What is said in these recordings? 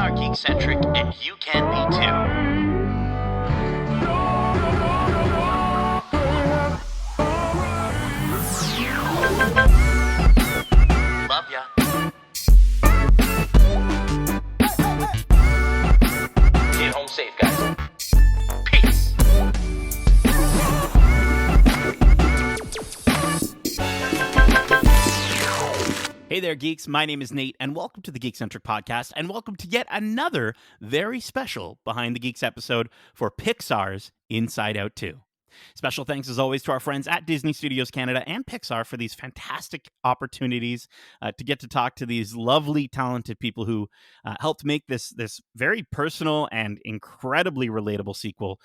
are Geekcentric, and you can be too. Love ya. Get home safe, guys. Peace. Hey there, geeks. My name is Nate, and welcome to the Geekcentric podcast, and welcome to yet another very special Behind the Geeks episode for Pixar's Inside Out 2. Special thanks, as always, to our friends at Disney Studios Canada and Pixar for these fantastic opportunities to get to talk to these lovely, talented people who helped make this very personal and incredibly relatable sequel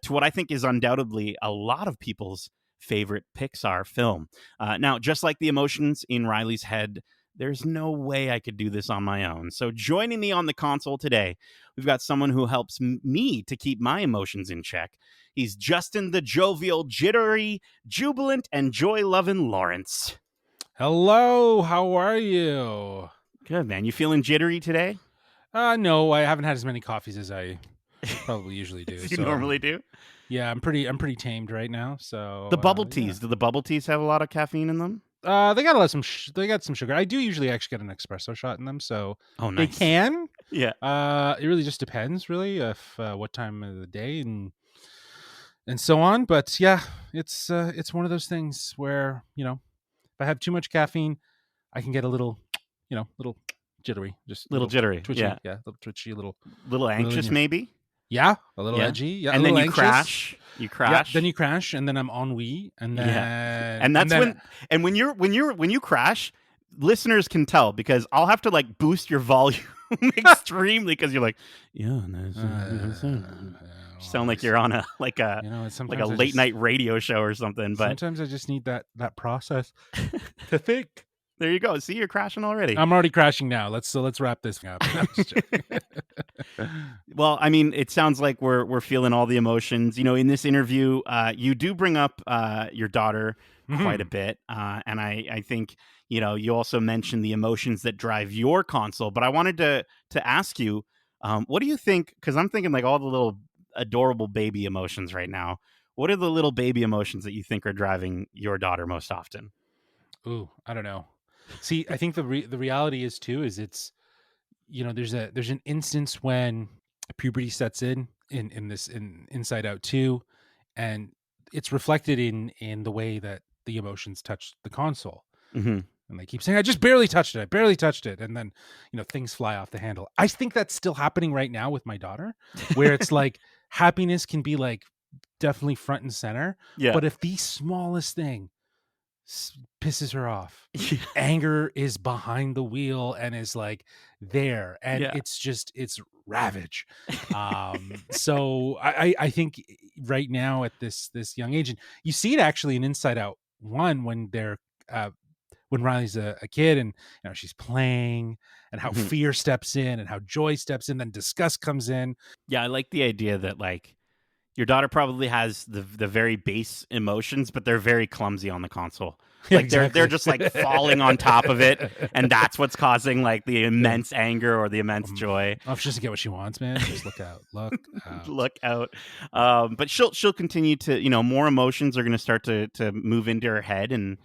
to what I think is undoubtedly a lot of people's favorite Pixar film. Now, just like the emotions in Riley's head, there's no way I could do this on my own. So joining me on the console today, we've got someone who helps me to keep my emotions in check. He's Justin the jovial, jittery, jubilant, and joy-loving Lawrence. Hello, how are you? Good, man. You feeling jittery today? No, I haven't had as many coffees as I probably usually do. You normally do? Yeah, I'm pretty tamed right now. So the bubble teas. Yeah. Do the bubble teas have a lot of caffeine in them? They got they got some sugar. I do usually actually get an espresso shot in them, so nice. They can. Yeah. It really just depends, really, if what time of the day and so on. But yeah, it's one of those things where, you know, if I have too much caffeine, I can get a little jittery, just little jittery, twitchy, yeah, little twitchy, little anxious, maybe. Yeah, a little edgy. Yeah, and then you anxious. crash. You crash. Yeah, then you crash, and then I'm ennui, and then and that's when you crash, listeners can tell because I'll have to like boost your volume extremely because you're like, you sound like you're on a late night radio show or something. But sometimes I just need that process to think. There you go. See, you're crashing already. I'm already crashing now. Let's wrap this up. Well, I mean, it sounds like we're feeling all the emotions. You know, in this interview, you do bring up your daughter quite a bit, and I think, you know, you also mentioned the emotions that drive your console. But I wanted to ask you, what do you think? Because I'm thinking like all the little adorable baby emotions right now. What are the little baby emotions that you think are driving your daughter most often? Ooh, I don't know. See, I think the reality is it's, you know, there's an instance when puberty sets in Inside Out 2, and it's reflected in the way that the emotions touch the console. Mm-hmm. And they keep saying, I barely touched it. And then, you know, things fly off the handle. I think that's still happening right now with my daughter, where it's like happiness can be like definitely front and center. Yeah. But if the smallest thing pisses her off, anger is behind the wheel and is like there, and it's ravage. So I think right now at this young age, and you see it actually in Inside Out 1 when they're when Riley's a kid, and you know she's playing, and how fear steps in and how joy steps in, then disgust comes in. Yeah, I like the idea that like your daughter probably has the very base emotions, but they're very clumsy on the console. Like exactly. they're just like falling on top of it, and that's what's causing like the immense anger or the immense joy. Oh, if she doesn't get what she wants, man, just look out. Look out. But she'll continue to, you know, more emotions are going to start to move into her head, and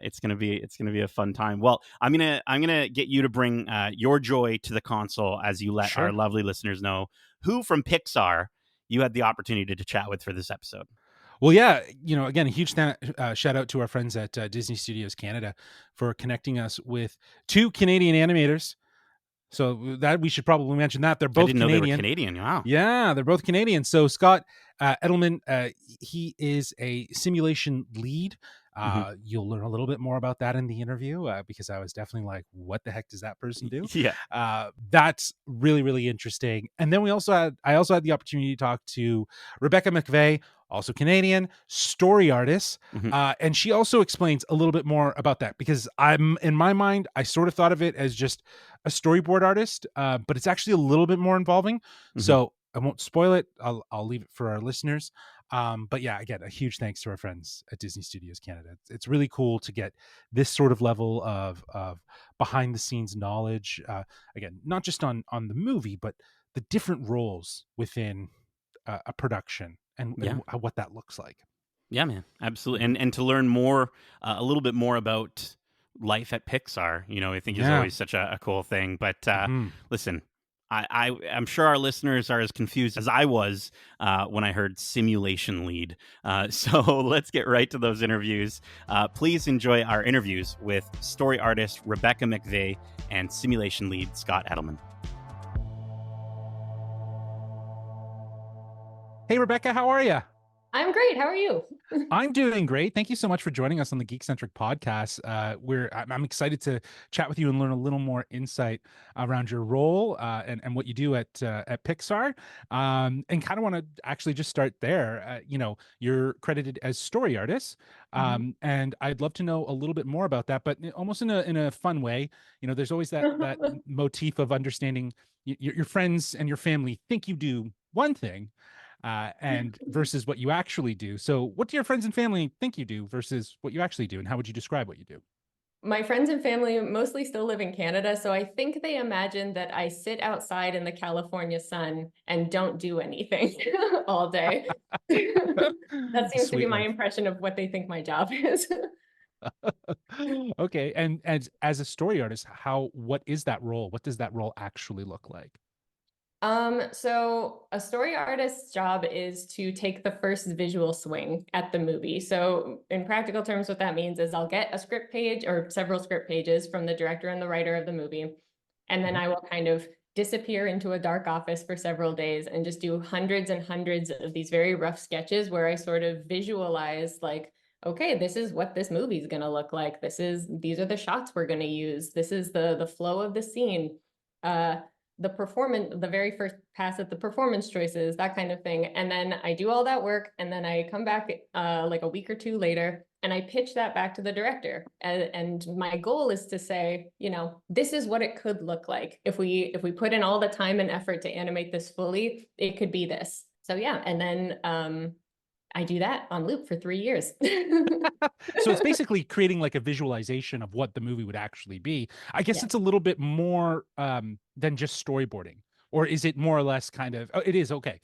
it's gonna be a fun time. Well, I'm gonna get you to bring your joy to the console as you let our lovely listeners know who from Pixar you had the opportunity to chat with for this episode. Well, yeah, you know, again, a huge shout out to our friends at Disney Studios Canada for connecting us with 2 Canadian animators. So that we should probably mention that they're both Canadian. Know they were Canadian. Wow. Yeah, they're both Canadian. So Scott Edelman, he is a simulation lead. You'll learn a little bit more about that in the interview because I was definitely like, what the heck does that person do? Yeah. That's really, really interesting. And then I also had the opportunity to talk to Rebecca McVeigh, also Canadian, story artist. And she also explains a little bit more about that because in my mind, I sort of thought of it as just a storyboard artist, but it's actually a little bit more involving. So I won't spoil it. I'll leave it for our listeners. But yeah, again, a huge thanks to our friends at Disney Studios Canada. It's really cool to get this sort of level of behind the scenes knowledge. Again, not just on the movie, but the different roles within a production and what that looks like. Yeah, man, absolutely. And to learn more, a little bit more about life at Pixar, I think is always such a cool thing. But listen, I'm sure our listeners are as confused as I was when I heard simulation lead. So let's get right to those interviews. Please enjoy our interviews with story artist Rebecca McVeigh and simulation lead Scott Edelman. Hey, Rebecca, how are you? I'm great. How are you? I'm doing great. Thank you so much for joining us on the Geekcentric podcast. I'm excited to chat with you and learn a little more insight around your role and what you do at Pixar. And kind of want to actually just start there. You're credited as story artist, and I'd love to know a little bit more about that, but almost in a fun way. There's always that motif of understanding your friends and your family think you do one thing. And versus what you actually do. So what do your friends and family think you do versus what you actually do? And how would you describe what you do? My friends and family mostly still live in Canada, so I think they imagine that I sit outside in the California sun and don't do anything all day. That seems to be my impression of what they think my job is. Okay. And as a story artist, what is that role? What does that role actually look like? So a story artist's job is to take the first visual swing at the movie. So in practical terms, what that means is I'll get a script page or several script pages from the director and the writer of the movie. And then I will kind of disappear into a dark office for several days and just do hundreds and hundreds of these very rough sketches where I sort of visualize like, okay, this is what this movie is going to look like. These are the shots we're going to use. This is the flow of the scene. The very first pass at the performance choices, that kind of thing. And then I do all that work, and then I come back like a week or two later, and I pitch that back to the director. And my goal is to say, this is what it could look like. If we put in all the time and effort to animate this fully, it could be this. So yeah, and then I do that on loop for 3 years. So it's basically creating like a visualization of what the movie would actually be. I guess it's a little bit more than just storyboarding. Or is it more or less kind of, it is, okay.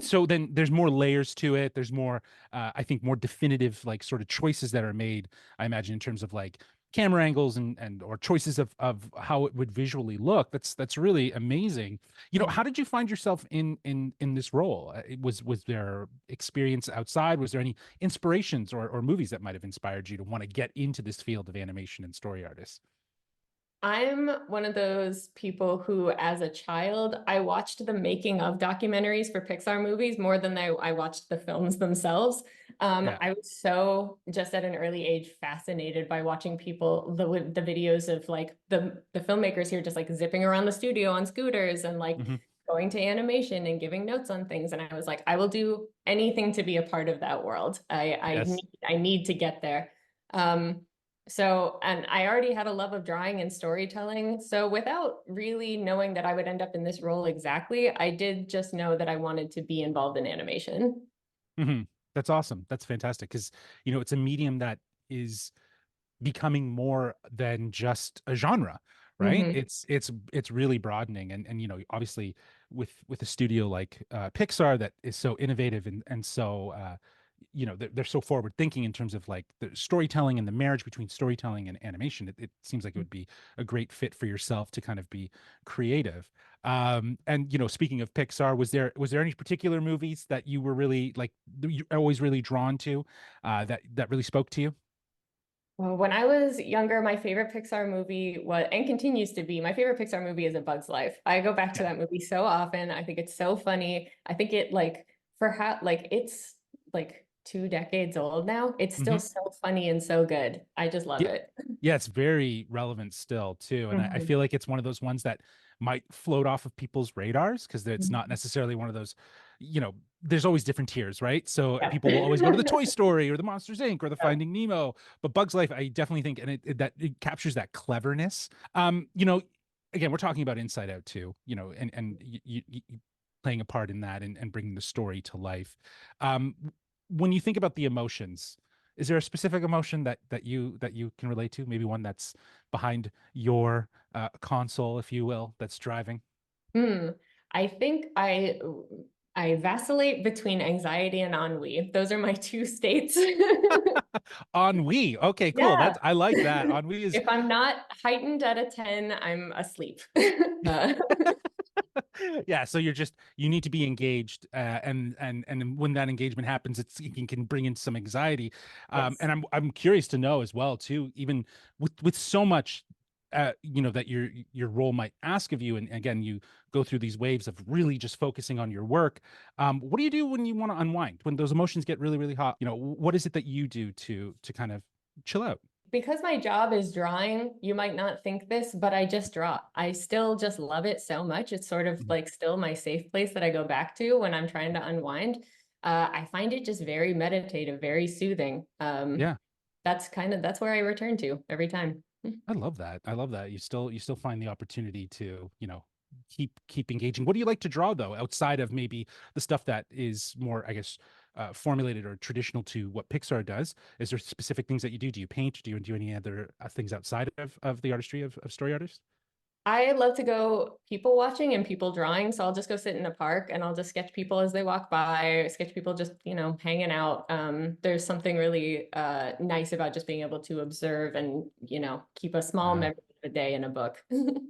So then there's more layers to it. There's more, I think, more definitive like sort of choices that are made, I imagine, in terms of like camera angles and or choices of how it would visually look. That's really amazing. How did you find yourself in this role? Was there experience outside? Was there any inspirations or movies that might have inspired you to want to get into this field of animation and story artists? I'm one of those people who, as a child, I watched the making of documentaries for Pixar movies more than I watched the films themselves. I was so, just at an early age, fascinated by watching people, the videos of like the filmmakers here just like zipping around the studio on scooters and like going to animation and giving notes on things. And I was like, I will do anything to be a part of that world. I need to get there. And I already had a love of drawing and storytelling. So without really knowing that I would end up in this role exactly, I did just know that I wanted to be involved in animation. That's awesome. That's fantastic. Because, it's a medium that is becoming more than just a genre, right? It's really broadening. And obviously with a studio like Pixar that is so innovative and so they're so forward thinking in terms of like the storytelling and the marriage between storytelling and animation. It seems like it would be a great fit for yourself to kind of be creative. And speaking of Pixar, was there any particular movies that you were really like you're always really drawn to that really spoke to you? Well, when I was younger, my favorite Pixar movie was, and continues to be, my favorite Pixar movie is A Bug's Life. I go back to that movie so often. I think it's so funny. I think it it's like 2 decades old now. It's still so funny and so good. I just love it. Yeah, it's very relevant still too. And I feel like it's one of those ones that might float off of people's radars because it's not necessarily one of those, there's always different tiers, right? So people will always go to the Toy Story or the Monsters Inc. or the Finding Nemo, but Bug's Life, I definitely think, and it captures that cleverness. Again, we're talking about Inside Out too, and you playing a part in that and bringing the story to life. When you think about the emotions, is there a specific emotion that you can relate to? Maybe one that's behind your console, if you will, that's driving? I think I vacillate between anxiety and ennui. Those are my two states. Ennui. Okay, cool. Yeah. I like that. Ennui is If I'm not heightened at a 10, I'm asleep. yeah, so you need to be engaged, and when that engagement happens, it can bring in some anxiety. Yes. And I'm curious to know as well too, even with so much that your role might ask of you, and again, you go through these waves of really just focusing on your work. What do you do when you want to unwind, when those emotions get really, really hot? What is it that you do to kind of chill out? Because my job is drawing, you might not think this, but I just draw. I still just love it so much. It's sort of like still my safe place that I go back to when I'm trying to unwind. I find it just very meditative, very soothing. Yeah. That's where I return to every time. I love that. I love that. You still find the opportunity to, keep engaging. What do you like to draw though, outside of maybe the stuff that is more, I guess, formulated or traditional to what Pixar does? Is there specific things that you do? Do you paint? Do you do any other things outside of the artistry of story artists? I love to go people watching and people drawing. So I'll just go sit in a park and I'll just sketch people as they walk by, sketch people just, hanging out. There's something really nice about just being able to observe and, keep a small memory of a day in a book.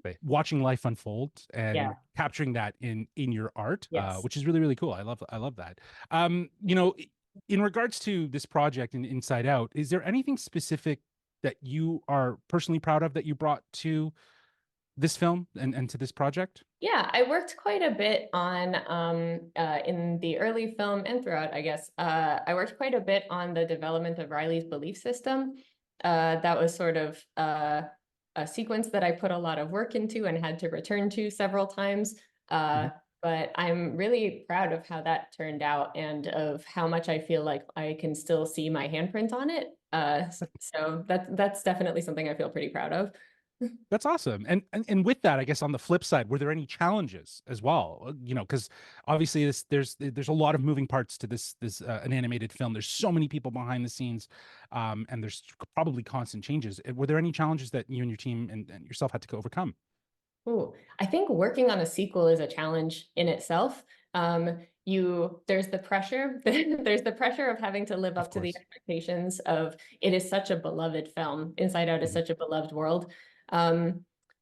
Right. Watching life unfold and Yeah. capturing that in your art, Yes. which is really, really cool. I love that. In regards to this project and Inside Out, is there anything specific that you are personally proud of that you brought to this film and to this project? Yeah, I worked quite a bit on in the early film and throughout, I guess. I worked quite a bit on the development of Riley's belief system. That was sort of a sequence that I put a lot of work into and had to return to several times. But I'm really proud of how that turned out and of how much I feel like I can still see my handprint on it. So that's definitely something I feel pretty proud of. That's awesome. And with that, I guess on the flip side, were there any challenges as well? Because obviously there's a lot of moving parts to this an animated film. There's so many people behind the scenes, and there's probably constant changes. Were there any challenges that you and your team and yourself had to overcome? Ooh, I think working on a sequel is a challenge in itself. There's the pressure, there's the pressure of having to live up to the expectations of it is such a beloved film. Inside Out is such a beloved world.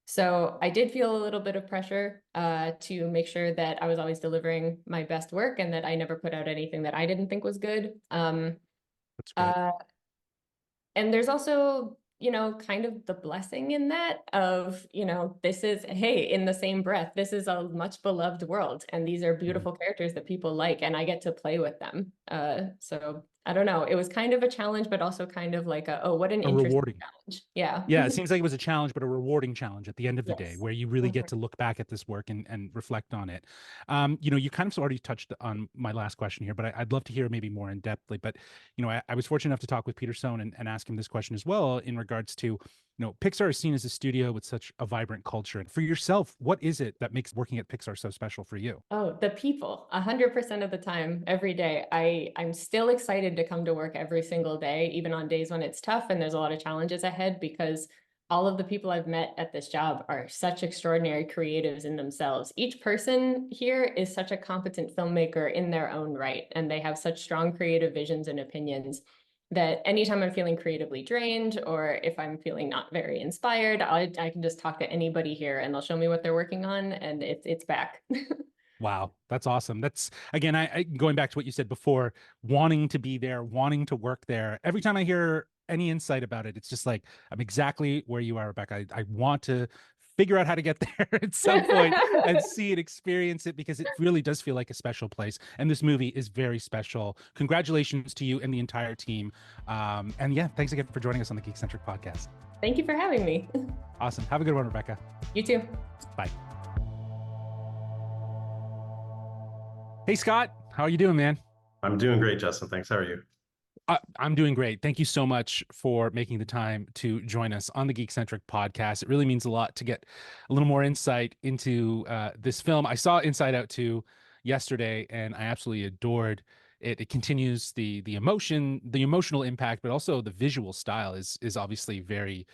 So I did feel a little bit of pressure to make sure that I was always delivering my best work and that I never put out anything that I didn't think was good. That's great. And there's also, kind of the blessing in that of, this is, hey, in the same breath, this is a much beloved world and these are beautiful characters that people like and I get to play with them. So I don't know. It was kind of a challenge, but also kind of like what an interesting rewarding challenge. Yeah. Yeah, it seems like it was a challenge, but a rewarding challenge at the end of the day, Yes. where you really get to look back at this work and reflect on it. You kind of already touched on my last question here, but I'd love to hear maybe more in depthly. But I was fortunate enough to talk with Peter Sohn and ask him this question as well in regards to Pixar is seen as a studio with such a vibrant culture. For yourself, what is it that makes working at Pixar so special for you? Oh, the people, 100% of the time, every day. I'm still excited to come to work every single day, even on days when it's tough and there's a lot of challenges ahead, because all of the people I've met at this job are such extraordinary creatives in themselves. Each person here is such a competent filmmaker in their own right, and they have such strong creative visions and opinions that anytime I'm feeling creatively drained or if I'm feeling not very inspired, I can just talk to anybody here and they'll show me what they're working on and it's back. Wow, that's awesome. That's again, I going back to what you said before, wanting to be there, wanting to work there. Every time I hear any insight about it, it's just like I'm exactly where you are, Rebecca. I want to figure out how to get there at some point and see it, experience it, because it really does feel like a special place. And this movie is very special. Congratulations to you and the entire team. And yeah, thanks again for joining us on the Geekcentric podcast. Thank you for having me. Awesome. Have a good one, Rebecca. You too. Bye. Hey, Scott, how are you doing, man? I'm doing great, Justin. Thanks. How are you? I'm doing great. Thank you so much for making the time to join us on the Geekcentric podcast. It really means a lot to get a little more insight into this film. I saw Inside Out 2, yesterday, and I absolutely adored it. It continues the emotional impact, but also the visual style is obviously very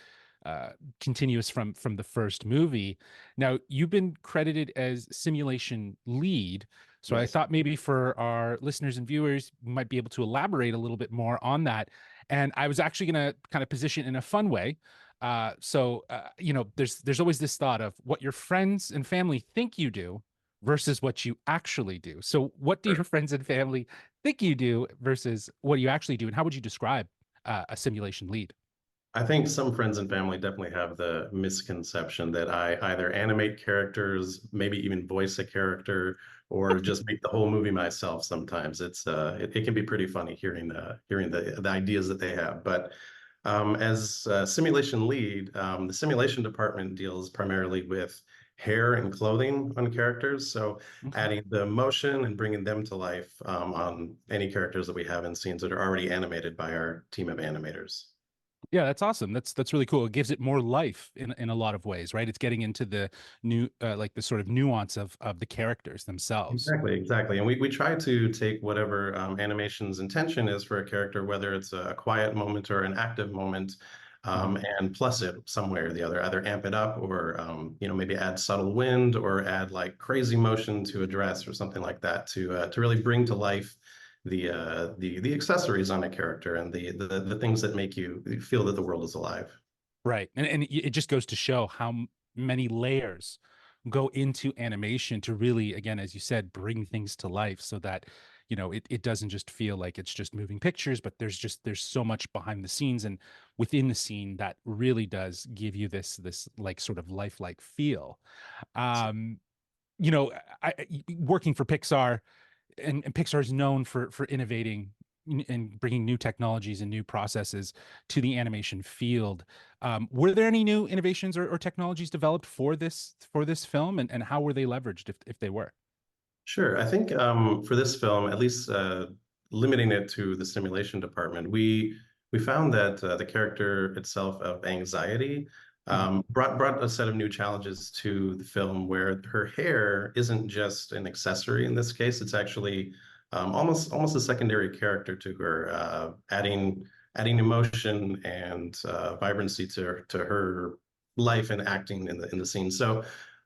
uh, continuous from the first movie. Now, you've been credited as simulation lead, so I Yes. thought maybe for our listeners and viewers, you might be able to elaborate a little bit more on that. And I was actually going to kind of position in a fun way. There's always this thought of what your friends and family think you do versus what you actually do. So, what do your friends and family think you do versus what you actually do, and how would you describe a simulation lead? I think some friends and family definitely have the misconception that I either animate characters, maybe even voice a character, or just make the whole movie myself. Sometimes it can be pretty funny hearing the ideas that they have. But as a simulation lead, the simulation department deals primarily with hair and clothing on characters. So Okay. adding the motion and bringing them to life on any characters that we have in scenes that are already animated by our team of animators. Yeah, that's awesome. That's really cool. It gives it more life in a lot of ways, right? It's getting into the new like the sort of nuance of the characters themselves. Exactly, exactly. And we try to take whatever animation's intention is for a character, whether it's a quiet moment or an active moment, Mhm. and plus it some way or the other, either amp it up or maybe add subtle wind or add like crazy motion to a dress or something like that to really bring to life the accessories on a character and the things that make you feel that the world is alive. Right. And it just goes to show how many layers go into animation to really, again, as you said, bring things to life so that, it doesn't just feel like it's just moving pictures, but there's so much behind the scenes and within the scene that really does give you this like sort of lifelike feel. Um, you know, working for Pixar, and Pixar is known for innovating and bringing new technologies and new processes to the animation field. Were there any new innovations or technologies developed for this film, and how were they leveraged if they were? Sure. I think for this film, at least limiting it to the simulation department, we found that the character itself of anxiety Mhm. brought a set of new challenges to the film, where her hair isn't just an accessory in this case; it's actually almost a secondary character to her, adding emotion and vibrancy to her life and acting in the scene. So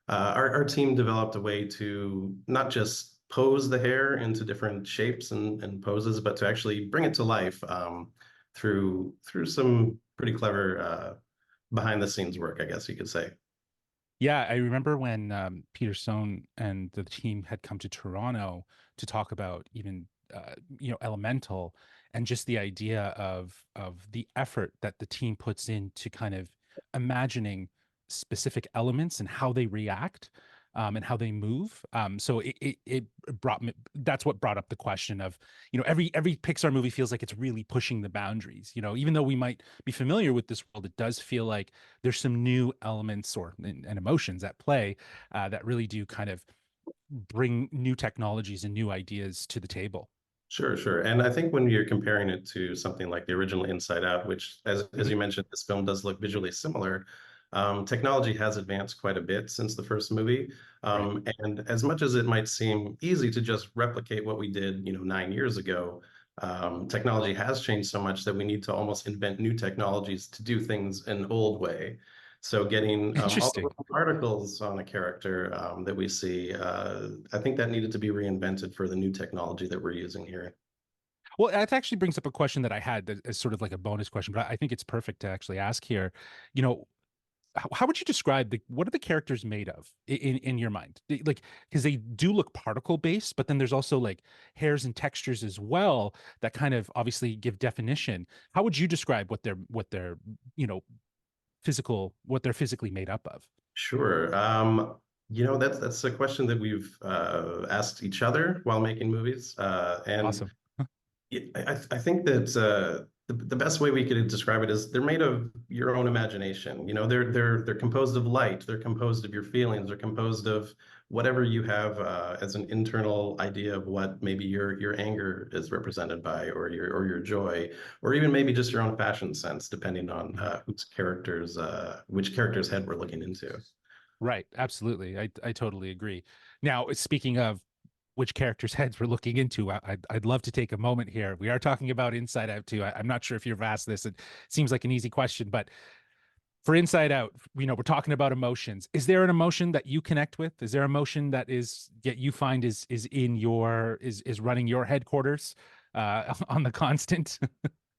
our team developed a way to not just pose the hair into different shapes and poses, but to actually bring it to life through some pretty clever behind the scenes work, I guess you could say. Yeah, I remember when Peter Sohn and the team had come to Toronto to talk about even Elemental, and just the idea of the effort that the team puts into kind of imagining specific elements and how they react, and how they move. So it brought me, that's what brought up the question of, every Pixar movie feels like it's really pushing the boundaries. Even though we might be familiar with this world, it does feel like there's some new elements and emotions at play that really do kind of bring new technologies and new ideas to the table. Sure, sure. And I think when you're comparing it to something like the original Inside Out, which, as Mhm. you mentioned, this film does look visually similar, technology has advanced quite a bit since the first movie. Right. And as much as it might seem easy to just replicate what we did, 9 years ago, technology has changed so much that we need to almost invent new technologies to do things an old way. So getting all the Interesting. little particles on a character that we see, I think that needed to be reinvented for the new technology that we're using here. Well, that actually brings up a question that I had that is sort of like a bonus question, but I think it's perfect to actually ask here. You know, how would you describe what are the characters made of in your mind? Like, because they do look particle based, but then there's also like hairs and textures as well that kind of obviously give definition. How would you describe what they're you know what they're physically made up of? Sure. That's a question that we've asked each other while making movies, and Awesome. I think that the best way we could describe it is they're made of your own imagination. They're composed of light. They're composed of your feelings. They're composed of whatever you have as an internal idea of what maybe your anger is represented by, or your joy, or even maybe just your own fashion sense, depending on Mhm. which character's head we're looking into. Right. Absolutely. I totally agree. Now, speaking of which characters' heads we're looking into, I'd love to take a moment here. We are talking about Inside Out 2. I'm not sure if you've asked this. It seems like an easy question, but for Inside Out, we're talking about emotions. Is there an emotion that you connect with? Is there emotion that you find is in your is running your headquarters on the constant?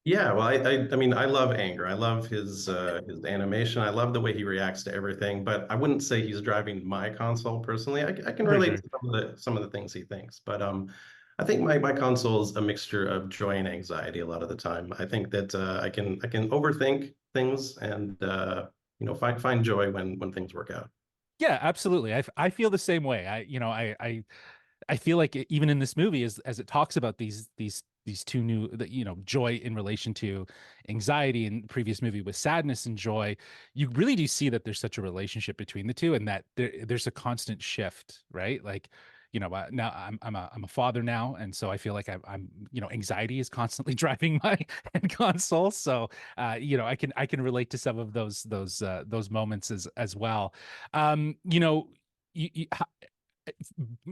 Yeah, well, I mean, I love anger. I love his animation. I love the way he reacts to everything. But I wouldn't say he's driving my console personally. I can For relate sure. to some of the things he thinks. But I think my console is a mixture of joy and anxiety a lot of the time. I think that I can overthink things and find joy when things work out. Yeah, absolutely. I feel the same way. I feel like even in this movie, as it talks about these two new, joy in relation to anxiety, in the previous movie with sadness and joy, you really do see that there's such a relationship between the two, and that there's a constant shift, right? Like, now I'm a father now, and so I feel like I'm anxiety is constantly driving my head console. So I can relate to some of those moments as well. You,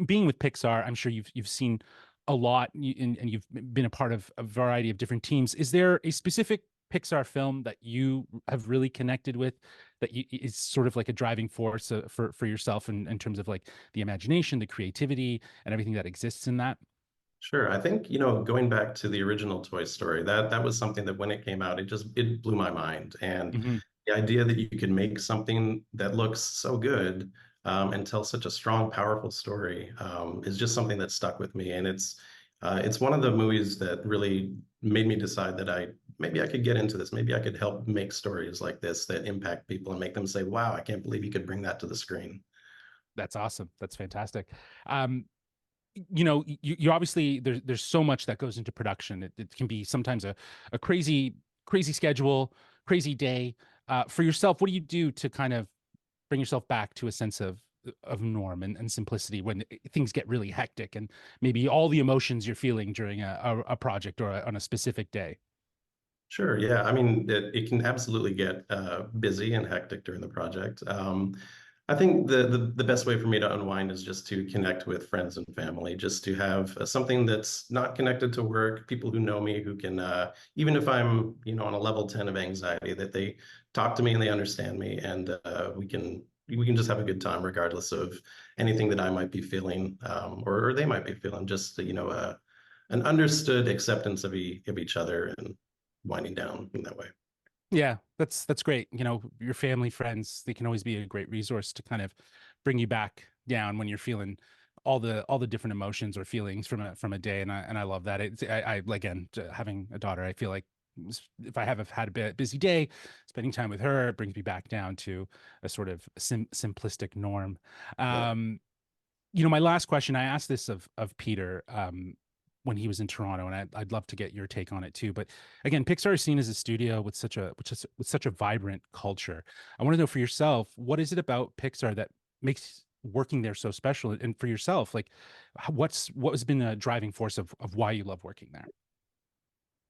being with Pixar, I'm sure you've seen a lot, and you've been a part of a variety of different teams. Is there a specific Pixar film that you have really connected with, that is sort of like a driving force for yourself in terms of like the imagination, the creativity, and everything that exists in that? Sure. I think, going back to the original Toy Story, that was something that when it came out, it blew my mind. And Hmm. the idea that you could make something that looks so good and tell such a strong, powerful story is just something that stuck with me. And it's one of the movies that really made me decide that maybe I could get into this. Maybe I could help make stories like this that impact people and make them say, "Wow, I can't believe you could bring that to the screen." That's awesome. That's fantastic. Um, you obviously, there's so much that goes into production. It can be sometimes a crazy schedule, crazy day. For yourself, what do you do to kind of bring yourself back to a sense of norm and simplicity when things get really hectic, and maybe all the emotions you're feeling during a project or on a specific day? Sure. Yeah. I mean, it can absolutely get busy and hectic during the project. I think the best way for me to unwind is just to connect with friends and family, just to have something that's not connected to work, people who know me, who can, even if I'm, on a level 10 of anxiety, that they talk to me and they understand me, and we can just have a good time regardless of anything that I might be feeling, or they might be feeling. Just an understood acceptance of each other and winding down in that way. Yeah, that's great. Your family, friends, they can always be a great resource to kind of bring you back down when you're feeling all the different emotions or feelings from a day. And I love that. I again, having a daughter, I feel like if I have had a busy day, spending time with her, it brings me back down to a sort of simplistic norm. Yeah. My last question, I asked this of Peter, when he was in Toronto, and I'd love to get your take on it too. But again, Pixar is seen as a studio with such a vibrant culture. I want to know for yourself, what is it about Pixar that makes working there so special? And for yourself, like, what has been a driving force of why you love working there?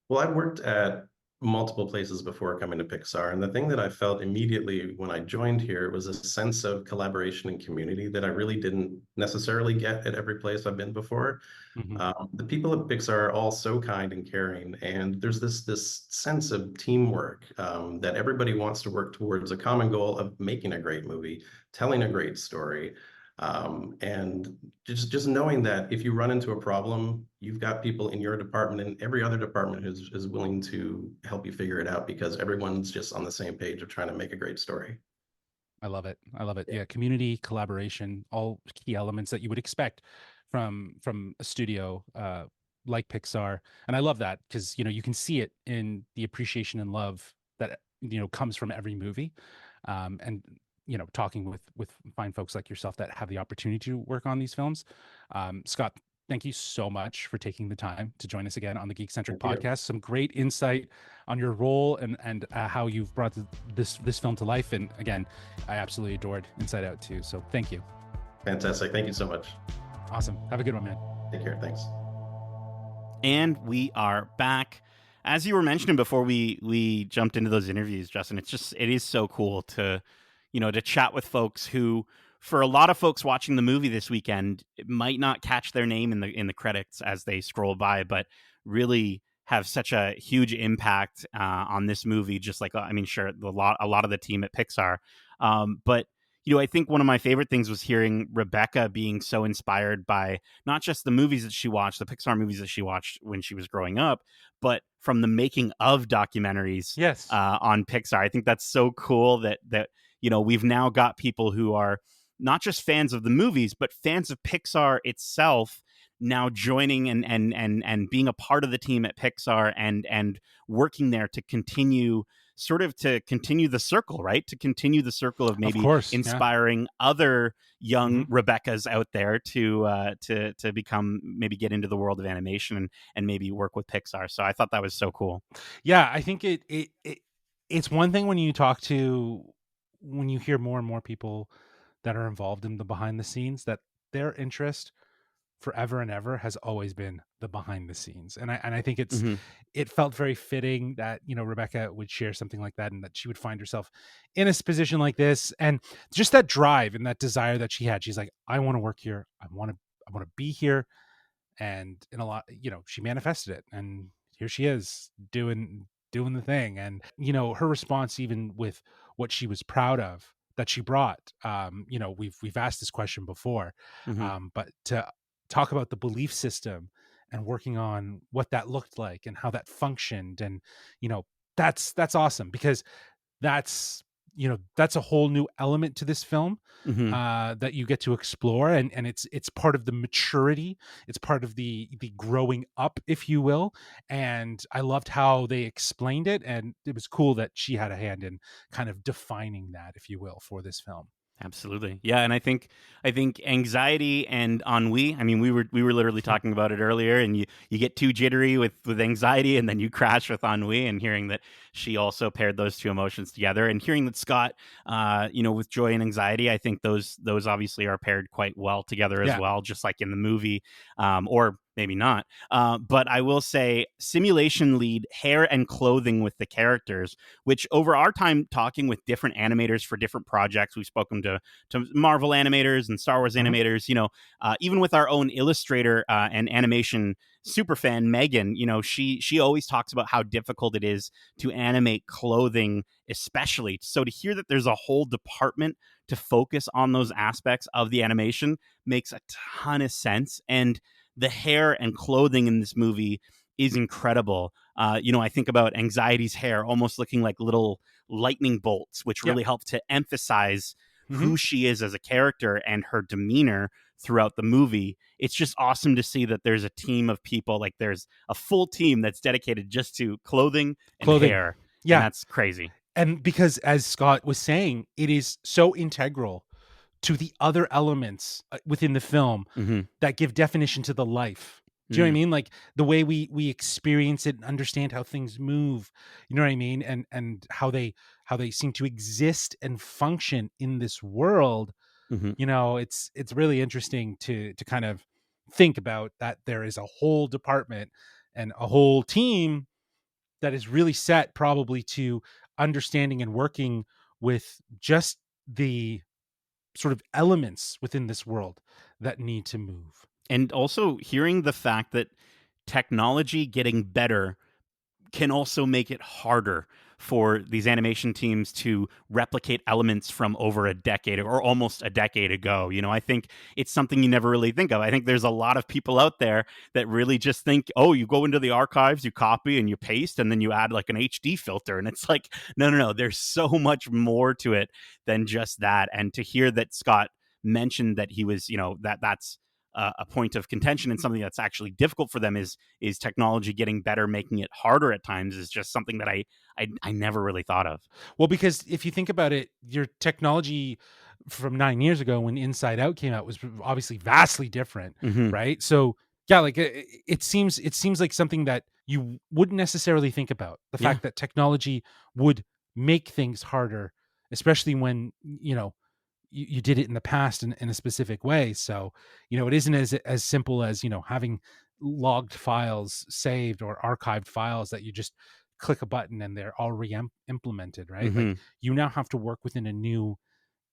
Well, I've worked at multiple places before coming to Pixar, and the thing that I felt immediately when I joined here was a sense of collaboration and community that I really didn't necessarily get at every place I've been before. Hmm. The people at Pixar are all so kind and caring, and there's this sense of teamwork that everybody wants to work towards a common goal of making a great movie, telling a great story. And just knowing that if you run into a problem, you've got people in your department and every other department is willing to help you figure it out because everyone's just on the same page of trying to make a great story. I love it. I love it. Yeah. Yeah, community, collaboration, all key elements that you would expect from a studio like Pixar. And I love that because you can see it in the appreciation and love that comes from every movie. And talking with fine folks like yourself that have the opportunity to work on these films. Scott, thank you so much for taking the time to join us again on the Geekcentric Thank you. podcast. Some great insight on your role and how you've brought this film to life. And again, I absolutely adored Inside Out too. So thank you. Fantastic. Thank you so much. Awesome. Have a good one, man. Take care. Thanks. And we are back. As you were mentioning before we jumped into those interviews, Justin, it is so cool to to chat with folks who for a lot of folks watching the movie this weekend, it might not catch their name in the credits as they scroll by, but really have such a huge impact on this movie. Just like, I mean, sure, a lot of the team at Pixar, but I think one of my favorite things was hearing Rebecca being so inspired by not just the movies that she watched, the Pixar movies that she watched when she was growing up, but from the making of documentaries Yes. on Pixar. I think that's so cool that we've now got people who are not just fans of the movies, but fans of Pixar itself now joining and being a part of the team at Pixar and working there to continue the circle, right? To continue the circle of maybe inspiring other young Rebeccas out there to become, maybe get into the world of animation and maybe work with Pixar. So I thought that was so cool. Yeah, I think it's one thing when you hear more and more people that are involved in the behind the scenes, that their interest forever and ever has always been the behind the scenes. And I think it felt very fitting that, Rebecca would share something like that, and that she would find herself in a position like this, and just that drive and that desire that she had. She's like, I want to work here. I want to be here. And in a lot, she manifested it, and here she is doing the thing. And, her response, even with what she was proud of that she brought, we've asked this question before, but to talk about the belief system and working on what that looked like and how that functioned. And, that's awesome, because that's a whole new element to this film that you get to explore. And it's part of the maturity. It's part of the growing up, if you will. And I loved how they explained it. And it was cool that she had a hand in kind of defining that, if you will, for this film. Absolutely. Yeah. And I think anxiety and ennui, I mean, we were literally talking about it earlier, and you get too jittery with anxiety, and then you crash with ennui. And hearing that she also paired those two emotions together, and hearing that Scott, with joy and anxiety, I think those obviously are paired quite well together as well, just like in the movie, or maybe not. But I will say, simulation lead hair and clothing with the characters, which over our time talking with different animators for different projects, we've spoken to Marvel animators and Star Wars animators, even with our own illustrator and animation superfan, Megan, she always talks about how difficult it is to animate clothing, especially. So to hear that there's a whole department to focus on those aspects of the animation makes a ton of sense. And the hair and clothing in this movie is incredible. I think about Anxiety's hair almost looking like little lightning bolts, which really help to emphasize who she is as a character and her demeanor throughout the movie. It's just awesome to see that there's a team of people, like there's a full team that's dedicated just to clothing and hair. Yeah. And that's crazy. And because, as Scott was saying, it is so integral to the other elements within the film that give definition to the life. Do you know what I mean? Like the way we experience it and understand how things move, you know what I mean? And how they seem to exist and function in this world. It's really interesting to kind of think about that there is a whole department and a whole team that is really set probably to understanding and working with just the sort of elements within this world that need to move. And also hearing the fact that technology getting better can also make it harder for these animation teams to replicate elements from over a decade or almost a decade ago. I think it's something you never really think of. I think there's a lot of people out there that really just think, oh, you go into the archives, you copy and you paste, and then you add like an HD filter. And it's like, no, there's so much more to it than just that. And to hear that Scott mentioned that he was, that's a point of contention and something that's actually difficult for them is technology getting better, making it harder at times, is just something that I never really thought of. Well, because if you think about it, your technology from 9 years ago when Inside Out came out was obviously vastly different, right? So yeah, like it seems like something that you wouldn't necessarily think about, the fact that technology would make things harder, especially when you did it in the past in a specific way. So, it isn't as simple as, having logged files saved or archived files that you just click a button and they're all implemented, right? Like you now have to work within a new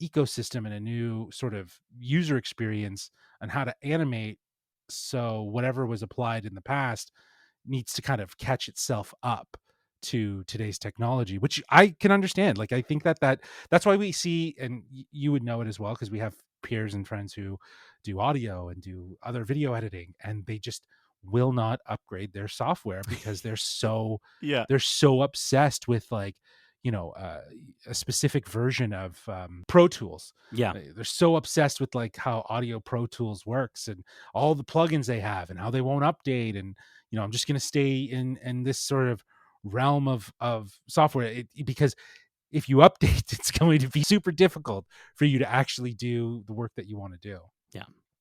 ecosystem and a new sort of user experience on how to animate. So whatever was applied in the past needs to kind of catch itself up to today's technology, which I can understand. Like, I think that's why we see, and you would know it as well, because we have peers and friends who do audio and do other video editing, and they just will not upgrade their software because they're so Yeah. they're so obsessed with, like, a specific version of Pro Tools. Yeah. They're so obsessed with, like, how Audio Pro Tools works and all the plugins they have and how they won't update. And I'm just going to stay in this sort of realm of software, because if you update, it's going to be super difficult for you to actually do the work that you want to do.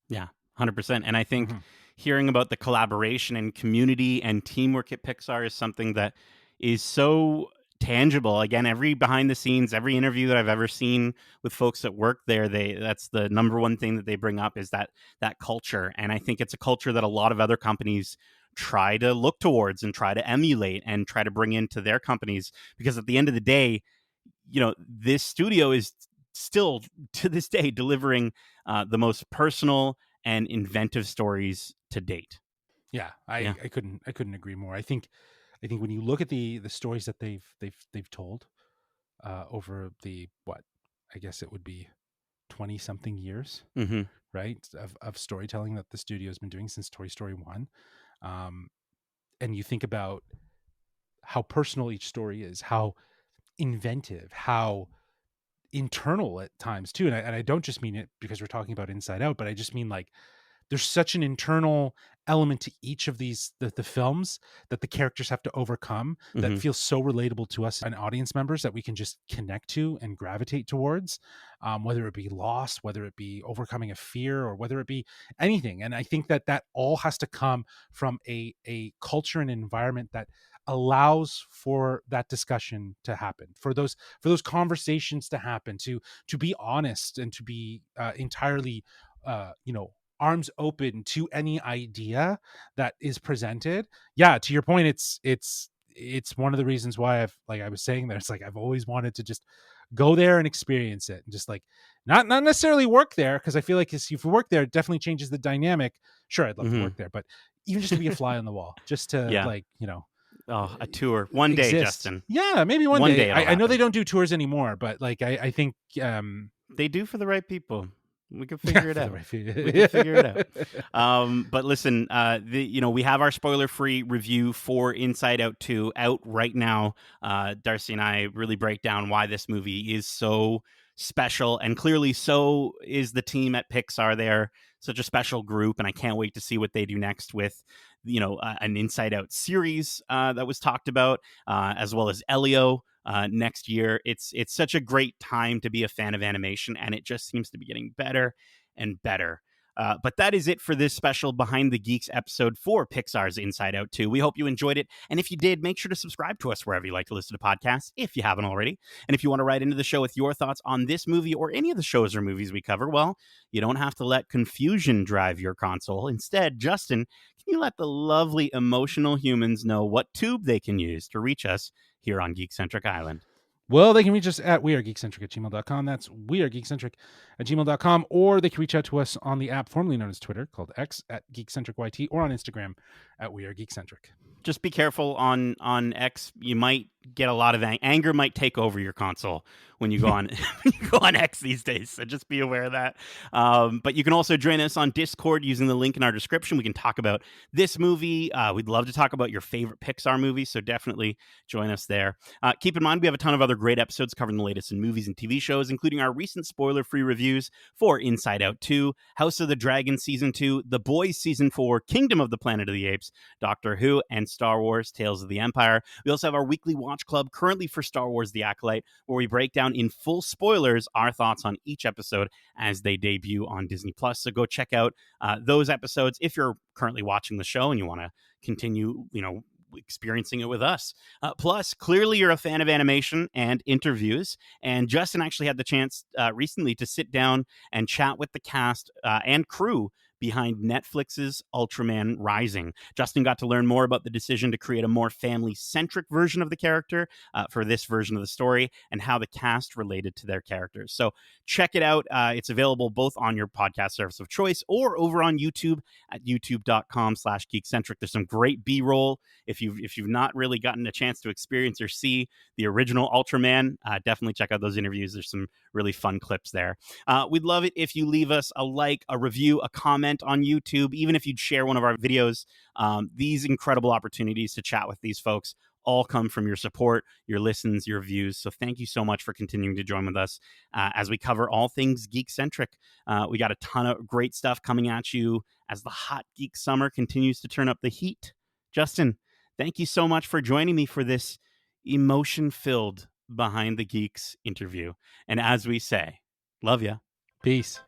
Yeah, 100%. And I think Mhm. hearing about the collaboration and community and teamwork at Pixar is something that is so tangible. Again, every behind the scenes, every interview that I've ever seen with folks that work there, that's the number one thing that they bring up, is that culture. And I think it's a culture that a lot of other companies try to look towards and try to emulate and try to bring into their companies, because at the end of the day, this studio is still to this day delivering the most personal and inventive stories to date. Yeah, I couldn't agree more. I think when you look at the stories that they've told over the, what, I guess it would be 20 something years, Mm-hmm. right, of storytelling that the studio has been doing since Toy Story 1, and you think about how personal each story is, how inventive, how internal at times too. And I don't just mean it because we're talking about Inside Out, but I just mean, like, there's such an internal element to each of these the films that the characters have to overcome, that Mm-hmm. feels so relatable to us and audience members, that we can just connect to and gravitate towards, whether it be loss, whether it be overcoming a fear, or whether it be anything. And I think that all has to come from a culture and environment that allows for that discussion to happen, for those conversations to happen, to be honest, and to be entirely arms open to any idea that is presented. Yeah, to your point, it's one of the reasons why I was saying that, it's like I've always wanted to just go there and experience it, and just, like, not necessarily work there, because I feel like if you work there, it definitely changes the dynamic. Sure, I'd love to work there, but even just to be a fly on the wall, just to Yeah. like, a tour one day, exist. Justin. Yeah, maybe one day. it'll I know they happen. don't do tours anymore, but, like, I think They do for the right people. We could figure it out. We can figure it out. But listen, we have our spoiler-free review for Inside Out 2 out right now. Darcy and I really break down why this movie is so special, and clearly so is the team at Pixar. They're such a special group, and I can't wait to see what they do next with, an Inside Out series that was talked about, as well as Elio. Next year. It's such a great time to be a fan of animation, and it just seems to be getting better and better. But that is it for this special Behind the Geeks episode for Pixar's Inside Out 2. We hope you enjoyed it. And if you did, make sure to subscribe to us wherever you like to listen to podcasts, if you haven't already. And if you want to write into the show with your thoughts on this movie or any of the shows or movies we cover, well, you don't have to let confusion drive your console. Instead, Justin, can you let the lovely emotional humans know what tube they can use to reach us here on Geekcentric Island? Well, they can reach us at wearegeekcentric@gmail.com. That's wearegeekcentric@gmail.com. Or they can reach out to us on the app formerly known as Twitter, called X, @GeekcentricYT, or on Instagram @wearegeekcentric. Just be careful on X. You might get a lot of anger might take over your console when you go on when you go on X these days. So just be aware of that. But you can also join us on Discord using the link in our description. We can talk about this movie. We'd love to talk about your favorite Pixar movies, so definitely join us there. Keep in mind, we have a ton of other great episodes covering the latest in movies and TV shows, including our recent spoiler-free reviews for Inside Out 2, House of the Dragon Season 2, The Boys Season 4, Kingdom of the Planet of the Apes, Doctor Who, and Star Wars Tales of the Empire. We also have our weekly watch club currently for Star Wars The Acolyte, where we break down in full spoilers our thoughts on each episode as they debut on Disney+. So go check out those episodes if you're currently watching the show and you want to continue, experiencing it with us. Plus, clearly you're a fan of animation and interviews, and Justin actually had the chance recently to sit down and chat with the cast and crew behind Netflix's Ultraman Rising. Justin got to learn more about the decision to create a more family-centric version of the character for this version of the story and how the cast related to their characters. So check it out. It's available both on your podcast service of choice or over on YouTube at youtube.com/geekcentric. There's some great B-roll. If you've not really gotten a chance to experience or see the original Ultraman, definitely check out those interviews. There's some really fun clips there. We'd love it if you leave us a like, a review, a comment on YouTube, even if you'd share one of our videos. These incredible opportunities to chat with these folks all come from your support, your listens, your views. So thank you so much for continuing to join with us as we cover all things geek-centric. We got a ton of great stuff coming at you as the hot geek summer continues to turn up the heat. Justin, thank you so much for joining me for this emotion-filled Behind the Geeks interview. And as we say, love ya. Peace.